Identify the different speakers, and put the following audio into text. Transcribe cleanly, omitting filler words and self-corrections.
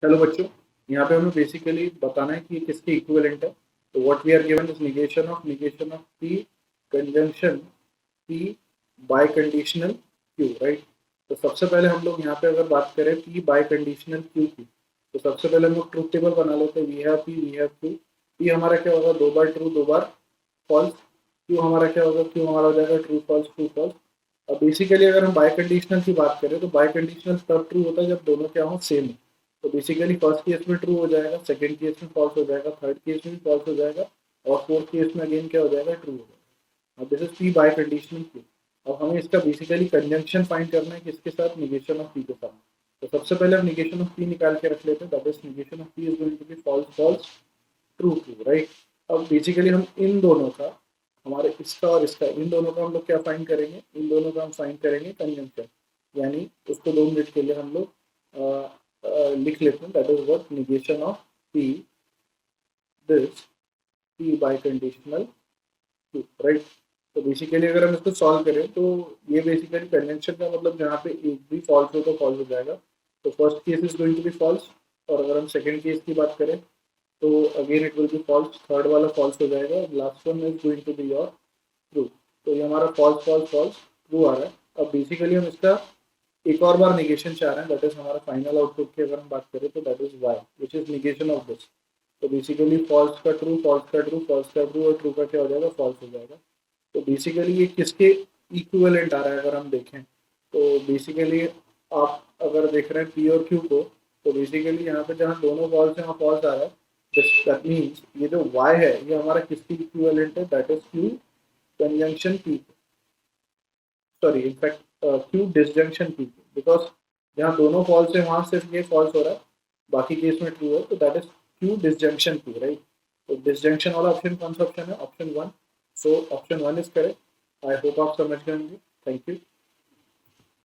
Speaker 1: Hello बच्चों, यहाँ पे हमें बेसिकली बताना है कि ये किसके इक्विवेलेंट है। तो what we are given is negation of P conjunction P biconditional Q, right. तो सबसे पहले हम लोग यहाँ पे अगर बात करें पी बाय कंडीशनल क्यू की, तो सबसे पहले हम लोग ट्रूथ टेबल बना लेते हैं। We have P, we have Q. P हमारा क्या होगा, 2 बार ट्रू 2 बार फॉल्स। क्यू हमारा क्या होगा, क्यू हमारा हो जाएगा ट्रू फॉल्स ट्रू फॉल्स। अब बेसिकली अगर हम बाय कंडीशनल की बात करें तो बाय कंडीशनल तब ट्रू होता है जब दोनों क्या हो, सेम हो। तो बेसिकली फर्स्ट केस में ट्रू हो जाएगा, सेकंड केस में फॉल्स हो जाएगा, थर्ड केस में भी फॉल्स हो जाएगा, और फोर्थ केस में अगेन क्या हो जाएगा, ट्रू हो जाएगा। अब this is P biconditional Q. अब हमें इसका बेसिकली कंजंक्शन फाइंड करना है किसके साथ, निगेशन ऑफ पी के साथ। तो सबसे पहले हम निगेशन ऑफ पी निकाल के रख लेते हैं। That is negation of P is going to be false false true true, right. अब बेसिकली हम इन दोनों का, हमारे इसका और इसका, इन दोनों का हम लोग क्या फाइंड करेंगे, इन दोनों का हम फाइंड करेंगे कंजंक्शन। यानी उसको 2 मिनट के लिए हम लोग लिख लेते हैं। That is what negation of P, this P biconditional Q, right. तो बेसिकली अगर हम इसको सॉल्व करें तो ये बेसिकली कन्वेंशन का मतलब जहाँ पे एक भी फॉल्स हो तो फॉल्स हो जाएगा। तो first case is going to be false, और अगर हम सेकंड केस की बात करें तो again it will be false, third वाला फॉल्स हो जाएगा, last one is going to be your true. तो ये हमारा फॉल्स फॉल्स फॉल्स ट्रू आ रहा है। अब बेसिकली हम इसका एक और बार निगेशन चाह रहे हैं। दैट इज हमारा फाइनल आउटपुट की अगर हम बात करें तो that is Y, which is negation of this. तो बेसिकली फॉल्स का ट्रू, फॉल्स का ट्रू, फॉल्स का ट्रू, और ट्रू का क्या हो जाएगा, फॉल्स हो जाएगा। तो बेसिकली ये किसके इक्विवेलेंट आ रहा है अगर हम देखें तो बेसिकली आप अगर देख रहे हैं पी और क्यू को, तो बेसिकली यहाँ पे जहाँ दोनों फॉल्स हैं वहाँ फॉल्स आ रहा है। दैट मीन्स ये जो y है ये हमारा किसकी इक्विवेलेंट है, that is Q conjunction P, sorry in fact Q disjunction P, because जहाँ दोनों फॉल्स है वहाँ सिर्फ ये फॉल्स हो रहा है, बाकी केस में ट्रू है। तो that is Q disjunction P, right. तो डिसजंक्शन वाला ऑप्शन कौन सा ऑप्शन है, option 1। So option 1 is correct. I hope आप समझ गए होंगे। Thank you.